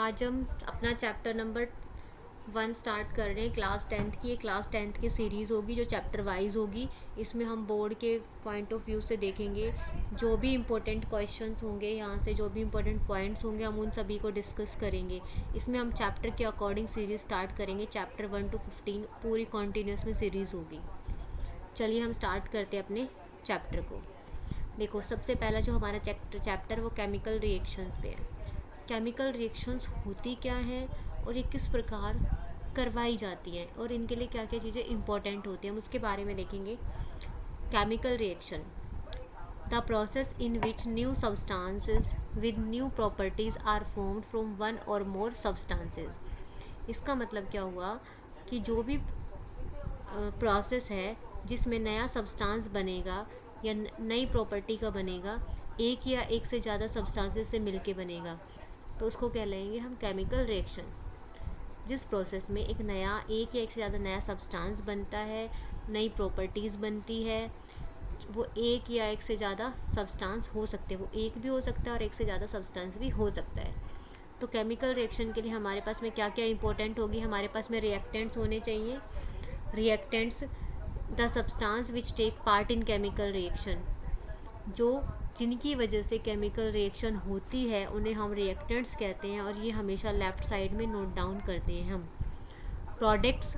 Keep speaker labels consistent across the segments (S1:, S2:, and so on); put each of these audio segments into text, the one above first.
S1: आज हम अपना चैप्टर नंबर 1 स्टार्ट कर रहे हैं क्लास 10th की। ये क्लास 10th की सीरीज़ होगी जो चैप्टर वाइज होगी। इसमें हम बोर्ड के पॉइंट ऑफ व्यू से देखेंगे जो भी इम्पोर्टेंट क्वेश्चंस होंगे, यहाँ से जो भी इम्पोर्टेंट पॉइंट्स होंगे हम उन सभी को डिस्कस करेंगे। इसमें हम चैप्टर के अकॉर्डिंग सीरीज़ स्टार्ट करेंगे। चैप्टर 1 to 15 पूरी कॉन्टीन्यूस में सीरीज़ होगी। चलिए हम स्टार्ट करते हैं अपने चैप्टर को। देखो, सबसे पहला जो हमारा चैप्टर वो केमिकल रिएक्शंस पे है। केमिकल रिएक्शंस होती क्या है और ये किस प्रकार करवाई जाती हैं और इनके लिए क्या क्या चीज़ें इंपॉर्टेंट होती हैं, हम उसके बारे में देखेंगे। Chemical reaction, the process in which new substances with new properties are formed from one or more substances. इसका मतलब क्या हुआ कि जो भी प्रोसेस है जिसमें नया सब्सटेंस बनेगा या नई प्रॉपर्टी का बनेगा, एक या एक से ज़्यादा सब्सटेंसेस से मिलके बनेगा, तो उसको कह लेंगे हम केमिकल रिएक्शन। जिस प्रोसेस में एक या एक से ज़्यादा नया सब्सटेंस बनता है, नई प्रॉपर्टीज़ बनती है, वो एक या एक से ज़्यादा सब्सटेंस हो सकते हैं, वो एक भी हो सकता है और एक से ज़्यादा सब्सटेंस भी हो सकता है। तो केमिकल रिएक्शन के लिए हमारे पास में क्या क्या इंपॉर्टेंट होगी, हमारे पास में रिएक्टेंट्स होने चाहिए। Reactants, the substance which take part in chemical reaction, जो जिनकी वजह से केमिकल रिएक्शन होती है उन्हें हम रिएक्टेंट्स कहते हैं, और ये हमेशा लेफ़्ट साइड में नोट डाउन करते हैं हम। Products,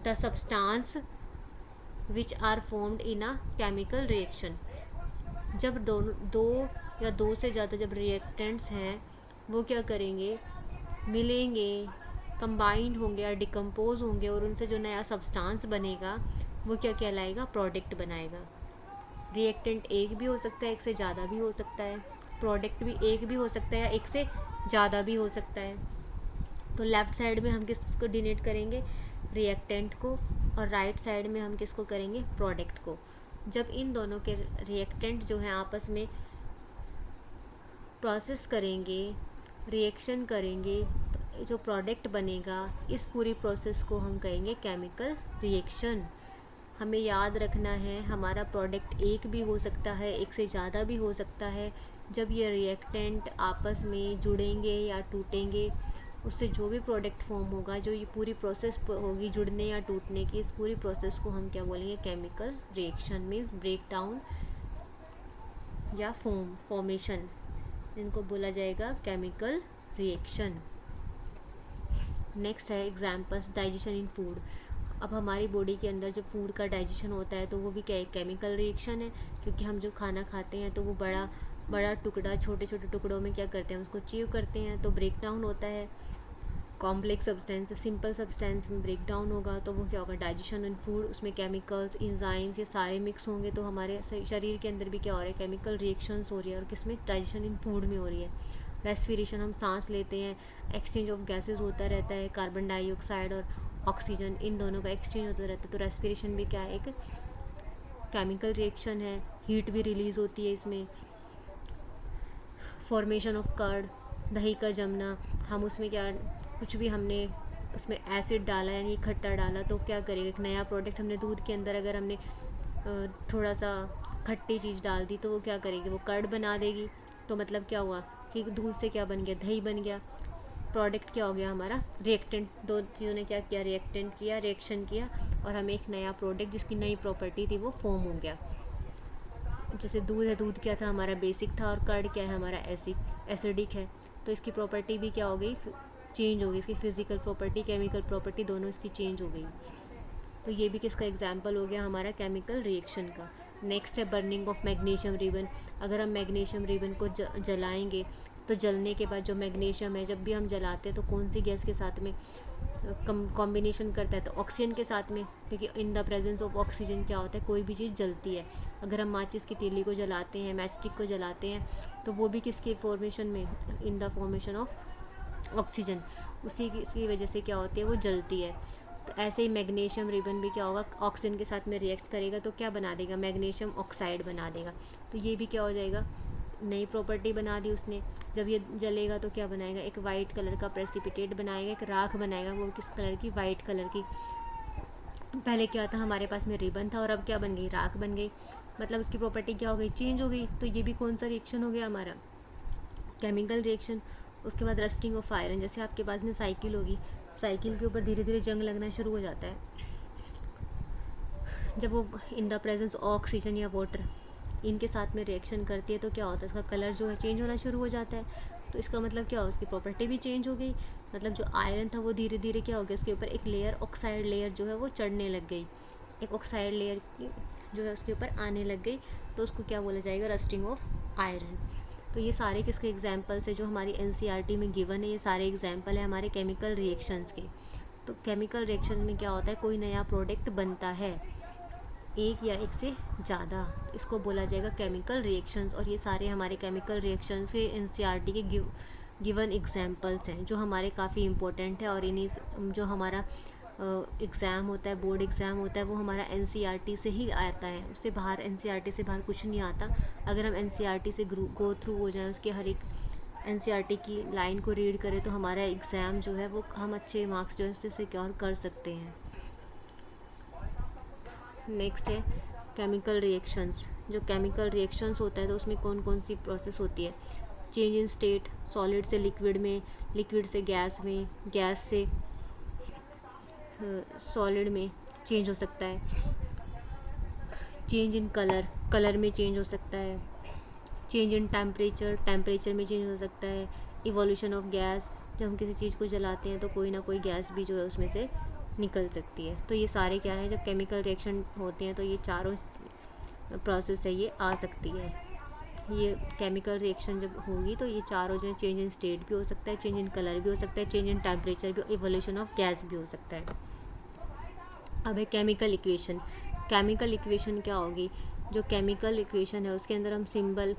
S1: the substance which are formed in a chemical reaction, जब दो या दो से ज़्यादा जब रिएक्टेंट्स हैं वो क्या करेंगे, मिलेंगे, कंबाइंड होंगे या डिकम्पोज होंगे और उनसे जो नया सब्सटेंस बनेगा वो क्या कहलाएगा, प्रोडक्ट बनाएगा। रिएक्टेंट एक भी हो सकता है, एक से ज़्यादा भी हो सकता है। प्रोडक्ट भी एक भी हो सकता है या एक से ज़्यादा भी हो सकता है। तो लेफ़्ट साइड में हम किसको डिनोट करेंगे, रिएक्टेंट को, और राइट साइड में हम किसको करेंगे, प्रोडक्ट को। जब इन दोनों के रिएक्टेंट जो हैं आपस में प्रोसेस करेंगे, रिएक्शन करेंगे, तो जो प्रोडक्ट बनेगा इस पूरी प्रोसेस को हम कहेंगे केमिकल रिएक्शन। हमें याद रखना है हमारा प्रोडक्ट एक भी हो सकता है, एक से ज़्यादा भी हो सकता है। जब ये रिएक्टेंट आपस में जुड़ेंगे या टूटेंगे, उससे जो भी प्रोडक्ट फॉर्म होगा, जो ये पूरी प्रोसेस होगी जुड़ने या टूटने की, इस पूरी प्रोसेस को हम क्या बोलेंगे, chemical reaction. Means break down या फॉर्मेशन, इनको बोला जाएगा केमिकल रिएक्शन। नेक्स्ट है एग्जाम्पल्स, डाइजेशन इन फूड। अब हमारी बॉडी के अंदर जो फूड का डाइजेशन होता है तो वो भी क्या है, केमिकल रिएक्शन है, क्योंकि हम जो खाना खाते हैं तो वो बड़ा बड़ा टुकड़ा छोटे छोटे टुकड़ों में क्या करते हैं, उसको च्यू करते हैं, तो ब्रेक डाउन होता है। कॉम्प्लेक्स सब्सटेंस, सिंपल सब्सटेंस में ब्रेक डाउन होगा तो वो क्या होगा, डाइजेशन इन फूड। उसमें केमिकल्स, एंजाइम्स, ये सारे मिक्स होंगे तो हमारे शरीर के अंदर भी क्या हो रहा है, केमिकल रिएक्शंस हो रही है, और किसमें, डाइजेशन इन फूड में हो रही है। रेस्पिरेशन, हम सांस लेते हैं, एक्सचेंज ऑफ गैसेज होता रहता है, कार्बन डाइऑक्साइड और ऑक्सीजन, इन दोनों का एक्सचेंज होता रहता है, तो रेस्पिरेशन भी क्या है, एक केमिकल रिएक्शन है। हीट भी रिलीज़ होती है इसमें। फॉर्मेशन ऑफ कर्ड, दही का जमना, हम उसमें क्या, कुछ भी हमने उसमें एसिड डाला यानी खट्टा डाला तो क्या करेगा, एक नया प्रोडक्ट हमने दूध के अंदर अगर हमने थोड़ा सा खट्टी चीज़ डाल दी तो वो क्या करेगी, वो कर्ड बना देगी। तो मतलब क्या हुआ कि दूध से क्या बन गया, दही बन गया। प्रोडक्ट क्या हो गया हमारा, रिएक्टेंट, दो चीज़ों ने क्या किया, रिएक्टेंट किया, रिएक्शन किया, और हमें एक नया प्रोडक्ट जिसकी नई प्रॉपर्टी थी वो फॉर्म हो गया। जैसे दूध है, दूध क्या था, हमारा बेसिक था, और कर्ड क्या है, हमारा एसिडिक है, तो इसकी प्रॉपर्टी भी क्या हो गई, चेंज हो गई। इसकी फिजिकल प्रॉपर्टी, केमिकल प्रॉपर्टी, दोनों इसकी चेंज हो गई। तो ये भी किसका एग्जाम्पल हो गया, हमारा केमिकल रिएक्शन का। नेक्स्ट है बर्निंग ऑफ मैग्नीशियम रिबन। अगर हम मैग्नीशियम रिबन को जलाएंगे तो जलने के बाद जो मैग्नीशियम है, जब भी हम जलाते हैं तो कौन सी गैस के साथ में कॉम्बिनेशन करता है, तो ऑक्सीजन के साथ में, क्योंकि in the presence of oxygen क्या होता है, कोई भी चीज़ जलती है। अगर हम माचिस की तीली को जलाते हैं, मैच स्टिक को जलाते हैं, तो वो भी किसके फॉर्मेशन में, in the formation of oxygen, उसी की वजह से क्या होती है, वो जलती है। तो ऐसे ही मैग्नीशियम रिबन भी क्या होगा, ऑक्सीजन के साथ में रिएक्ट करेगा तो क्या बना देगा, मैग्नीशियम ऑक्साइड बना देगा। तो ये भी क्या हो जाएगा, नई प्रॉपर्टी बना दी उसने। जब ये जलेगा तो क्या बनाएगा, एक वाइट कलर का प्रेसिपिटेट बनाएगा, एक राख बनाएगा, वो किस कलर की, वाइट कलर की। पहले क्या था, हमारे पास में रिबन था और अब क्या बन गई, राख बन गई। मतलब उसकी प्रॉपर्टी क्या हो गई, चेंज हो गई। तो ये भी कौन सा रिएक्शन हो गया हमारा, केमिकल रिएक्शन। उसके बाद रस्टिंग ऑफ आयरन, जैसे आपके पास में साइकिल होगी, साइकिल के ऊपर धीरे धीरे जंग लगना शुरू हो जाता है जब वो इन द प्रेजेंस ऑक्सीजन या वाटर इनके साथ में रिएक्शन करती है, तो क्या होता है, उसका कलर जो है चेंज होना शुरू हो जाता है। तो इसका मतलब क्या हो, उसकी प्रॉपर्टी भी चेंज हो गई, मतलब जो आयरन था वो धीरे धीरे क्या हो गया, उसके ऊपर एक लेयर, ऑक्साइड लेयर जो है वो चढ़ने लग गई, एक ऑक्साइड लेयर जो है उसके ऊपर आने लग गई, तो उसको क्या बोला जाएगा, रस्टिंग ऑफ आयरन। तो ये सारे किसके एग्जाम्पल्स है जो हमारी एनसीईआरटी में गिवन है, ये सारे एग्जाम्पल है हमारे केमिकल रिएक्शंस के। तो केमिकल रिएक्शन में क्या होता है, कोई नया प्रोडक्ट बनता है, एक या एक से ज़्यादा, इसको बोला जाएगा केमिकल रिएक्शंस। और ये सारे हमारे केमिकल रिएक्शंस के एनसीईआरटी के गिवन एग्जाम्पल्स हैं जो हमारे काफ़ी इंपॉर्टेंट है। और इन्हीं जो हमारा एग्ज़ाम होता है, बोर्ड एग्ज़ाम होता है, वो हमारा एनसीईआरटी से ही आता है, उससे बाहर एनसीईआरटी से बाहर कुछ नहीं आता। अगर हम एनसीईआरटी से गो थ्रू हो जाएं, उसके हर एक एनसीईआरटी की लाइन को रीड करें, तो हमारा एग्ज़ाम जो है वो हम अच्छे मार्क्स जो है उससे सिक्योर कर सकते हैं। नेक्स्ट है केमिकल रिएक्शंस। जो केमिकल रिएक्शंस होता है तो उसमें कौन कौन सी प्रोसेस होती है, चेंज इन स्टेट, सॉलिड से लिक्विड में, लिक्विड से गैस में, गैस से सॉलिड में चेंज हो सकता है, चेंज इन कलर, कलर में चेंज हो सकता है, चेंज इन टेम्परेचर, टेम्परेचर में चेंज हो सकता है, इवोल्यूशन ऑफ गैस, जब हम किसी चीज़ को जलाते हैं तो कोई ना कोई गैस भी जो है उसमें से निकल सकती है। तो ये सारे क्या है, जब केमिकल रिएक्शन होते हैं तो ये चारों प्रोसेस है ये आ सकती है। ये केमिकल रिएक्शन जब होगी तो ये चारों जो है, चेंज इन स्टेट भी हो सकता है, चेंज इन कलर भी हो सकता है, चेंज इन टेम्परेचर भी, इवोल्यूशन ऑफ गैस भी हो सकता है। अब है केमिकल इक्वेशन। केमिकल इक्वेशन क्या होगी, जो केमिकल इक्वेशन है उसके अंदर हम सिंबल,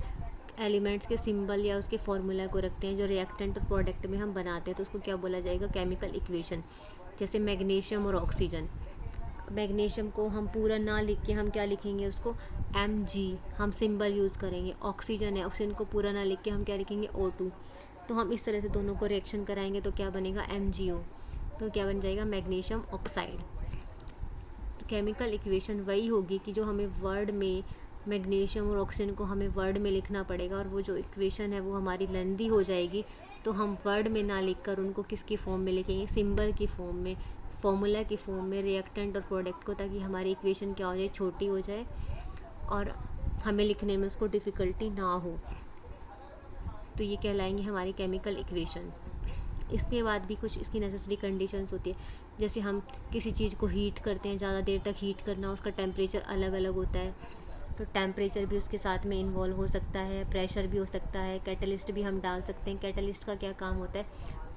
S1: एलिमेंट्स के सिंबल या उसके फॉर्मूला को रखते हैं, जो रिएक्टेंट और प्रोडक्ट में हम बनाते हैं, तो उसको क्या बोला जाएगा, केमिकल इक्वेशन। जैसे मैग्नीशियम और ऑक्सीजन, मैग्नीशियम को हम पूरा ना लिख के हम क्या लिखेंगे, उसको Mg हम सिंबल यूज़ करेंगे। ऑक्सीजन है, ऑक्सीजन को पूरा ना लिख के हम क्या लिखेंगे, O2। तो हम इस तरह से दोनों को रिएक्शन कराएंगे तो क्या बनेगा, MgO। तो क्या बन जाएगा, मैग्नीशियम ऑक्साइड। तो केमिकल इक्वेशन वही होगी कि जो हमें वर्ड में मैग्नीशियम और ऑक्सीजन को हमें वर्ड में लिखना पड़ेगा, और वो जो इक्वेशन है वो हमारी लेंदी हो जाएगी, तो हम वर्ड में ना लिखकर उनको किसकी फॉर्म में लिखेंगे, सिंबल की फॉर्म में, फॉर्मूला की फॉर्म में, रिएक्टेंट और प्रोडक्ट को, ताकि हमारी इक्वेशन क्या हो जाए, छोटी हो जाए और हमें लिखने में उसको डिफ़िकल्टी ना हो। तो ये कहलाएंगे हमारी केमिकल इक्वेशंस। इसके बाद भी कुछ इसकी नेसेसरी कंडीशंस होती है, जैसे हम किसी चीज़ को हीट करते हैं, ज़्यादा देर तक हीट करना, उसका टेम्परेचर अलग अलग होता है, तो टेम्परेचर भी उसके साथ में इन्वॉल्व हो सकता है, प्रेशर भी हो सकता है, कैटलिस्ट भी हम डाल सकते हैं। कैटलिस्ट का क्या काम होता है,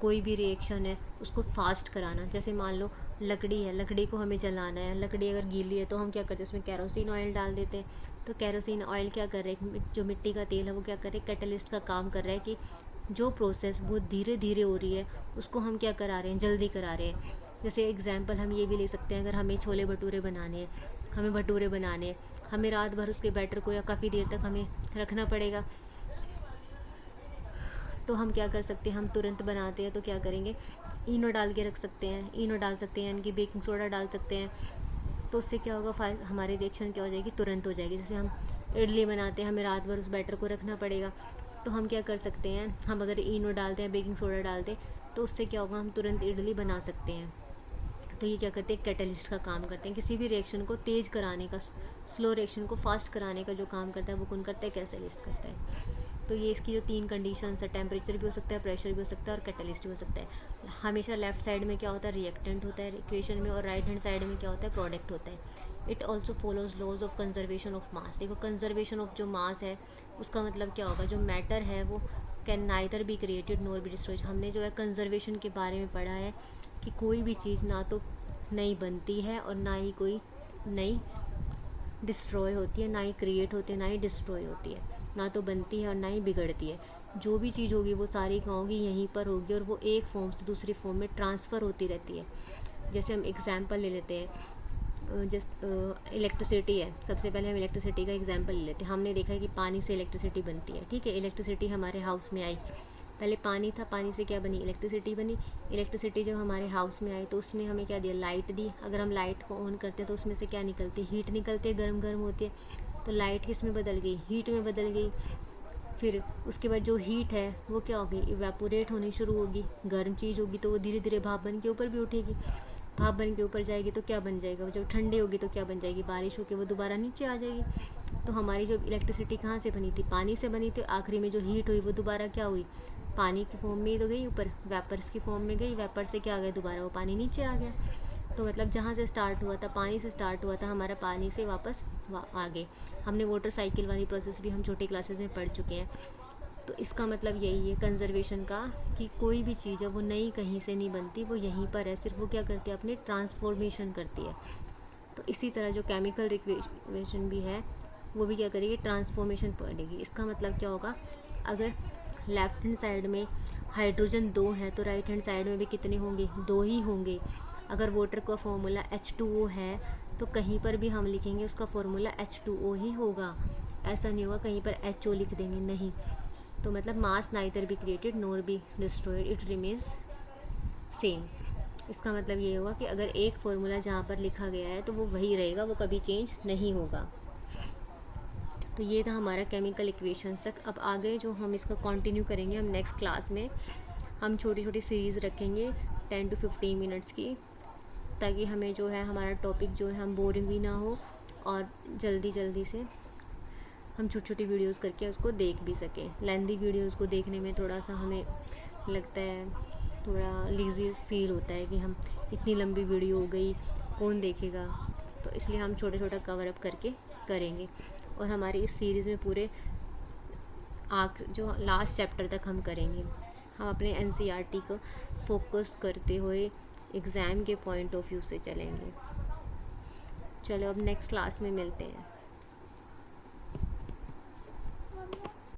S1: कोई भी रिएक्शन है उसको फास्ट कराना। जैसे मान लो लकड़ी है, लकड़ी को हमें जलाना है, लकड़ी अगर गीली है तो हम क्या करते हैं, उसमें कैरोसिन ऑयल डाल देते हैं। तो कैरोसिन ऑयल क्या कर रहे हैं, जो मिट्टी का तेल है वो क्या कर रहे हैं, कैटलिस्ट का काम कर रहा है कि जो प्रोसेस बहुत धीरे धीरे हो रही है उसको हम क्या करा रहे हैं, जल्दी करा रहे हैं। जैसे एग्जांपल हम ये भी ले सकते हैं, अगर हमें छोले भटूरे बनाने हैं, हमें भटूरे बनाने हैं, हमें रात भर उसके बैटर को या काफ़ी देर तक हमें रखना पड़ेगा, तो हम क्या कर सकते हैं, हम तुरंत बनाते हैं तो क्या करेंगे, इनो डाल के रख सकते हैं, इनो डाल सकते हैं, यानी कि बेकिंग सोडा डाल सकते हैं। तो उससे क्या होगा, हमारी रिएक्शन क्या हो जाएगी, तुरंत हो जाएगी। जैसे हम इडली बनाते हैं, हमें रात भर उस बैटर को रखना पड़ेगा, तो हम क्या कर सकते हैं, हम अगर इनो डालते हैं, बेकिंग सोडा डालते हैं, तो उससे क्या होगा, हम तुरंत इडली बना सकते हैं। तो ये क्या करते हैं, कैटलिस्ट का काम करते हैं। किसी भी रिएक्शन को तेज़ कराने का, स्लो रिएक्शन को फास्ट कराने का जो काम करता है वो कौन करता है, कैटलिस्ट करता है। तो ये इसकी जो 3 कंडीशंस है, टेम्परेचर भी हो सकता है, प्रेशर भी हो सकता है और कैटलिस्ट भी हो सकता है। हमेशा लेफ्ट साइड में क्या होता है, रिएक्टेंट होता है इक्वेशन में, और राइट हैंड साइड में क्या होता है, प्रोडक्ट होता है। It also follows laws of conservation of mass. देखो कंजर्वेशन ऑफ जो मास है उसका मतलब क्या होगा, जो मैटर है वो can neither be created nor be destroyed. हमने जो है कंजर्वेशन के बारे में पढ़ा है कि कोई भी चीज़ ना तो नई बनती है और ना ही कोई नई डिस्ट्रॉय होती है, ना ही क्रिएट होती है, ना ही डिस्ट्रॉय होती है, ना तो बनती है और ना ही बिगड़ती है। जो भी चीज़ होगी वो सारी क्या होगी, यहीं पर होगी, और वो एक फॉर्म से दूसरी फॉर्म में ट्रांसफ़र होती रहती है। जैसे हम एग्जांपल ले लेते हैं, इलेक्ट्रिसिटी है, सबसे पहले हम इलेक्ट्रिसिटी का एग्जांपल ले लेते हैं। हमने देखा है कि पानी से इलेक्ट्रिसिटी बनती है, ठीक है। इलेक्ट्रिसिटी हमारे हाउस में आई, पहले पानी था, पानी से क्या बनी, इलेक्ट्रिसिटी बनी। इलेक्ट्रिसिटी जब हमारे हाउस में आई तो उसने हमें क्या दिया, लाइट दी। अगर हम लाइट को ऑन करते हैं तो उसमें से क्या निकलती है, हीट निकलती है, गर्म गर्म होती है। तो लाइट किस में बदल गई, हीट में बदल गई। फिर उसके बाद जो हीट है वो क्या होगी, इवेपोरेट होनी शुरू होगी। गर्म चीज़ होगी तो वो धीरे धीरे भाप बन के ऊपर भी उठेगी। भाप बन के ऊपर जाएगी तो क्या बन जाएगा, जब ठंडी होगी तो क्या बन जाएगी, बारिश होकर वो दोबारा नीचे आ जाएगी। तो हमारी जो इलेक्ट्रिसिटी कहाँ से बनी थी, पानी से बनी थी। आखिरी में जो हीट हुई वो दोबारा क्या हुई, पानी की फॉर्म में तो गई ऊपर, वेपर्स की फॉर्म में गई, वेपर से क्या आ गया, दोबारा वो पानी नीचे आ गया। तो मतलब जहाँ से स्टार्ट हुआ था, पानी से स्टार्ट हुआ था, हमारा पानी से वापस आ गए। हमने वाटर साइकिल वाली प्रोसेस भी हम छोटी क्लासेस में पढ़ चुके हैं। तो इसका मतलब यही है कंजर्वेशन का, कि कोई भी चीज़ है वो नई कहीं से नहीं बनती, वो यहीं पर है, सिर्फ वो क्या करती है, अपनी ट्रांसफॉर्मेशन करती है। तो इसी तरह जो केमिकल रिक्वेशन भी है वो भी क्या करेगी, ट्रांसफॉर्मेशन पढ़ेगी। इसका मतलब क्या होगा, अगर लेफ्ट हैंड साइड में हाइड्रोजन 2 है तो राइट हैंड साइड में भी कितने होंगे, 2 ही होंगे। अगर वाटर का फॉर्मूला H2O है तो कहीं पर भी हम लिखेंगे उसका फॉर्मूला H2O ही होगा। ऐसा नहीं होगा कहीं पर HO लिख देंगे, नहीं। तो मतलब mass neither be created nor be destroyed, it remains same. इसका मतलब ये होगा कि अगर एक फॉर्मूला जहाँ पर लिखा गया है तो वो वही रहेगा, वो कभी चेंज नहीं होगा। तो ये था हमारा केमिकल इक्वेशंस तक। अब आगे जो हम इसका कंटिन्यू करेंगे, हम नेक्स्ट क्लास में हम छोटी छोटी सीरीज़ रखेंगे 10 to 15 मिनट्स की, ताकि हमें जो है हमारा टॉपिक जो है हम बोरिंग भी ना हो, और जल्दी जल्दी से हम छोटी छोटी वीडियोस करके उसको देख भी सकें। लेंदी वीडियोस को देखने में थोड़ा सा हमें लगता है, थोड़ा लेज़ी फील होता है कि हम इतनी लंबी वीडियो हो गई, कौन देखेगा। तो इसलिए हम छोटे छोटा कवर अप करके करेंगे, और हमारी इस सीरीज़ में पूरे जो लास्ट चैप्टर तक हम करेंगे। हम अपने NCERT को फोकस करते हुए एग्ज़ाम के पॉइंट ऑफ व्यू से चलेंगे। चलो अब नेक्स्ट क्लास में मिलते हैं।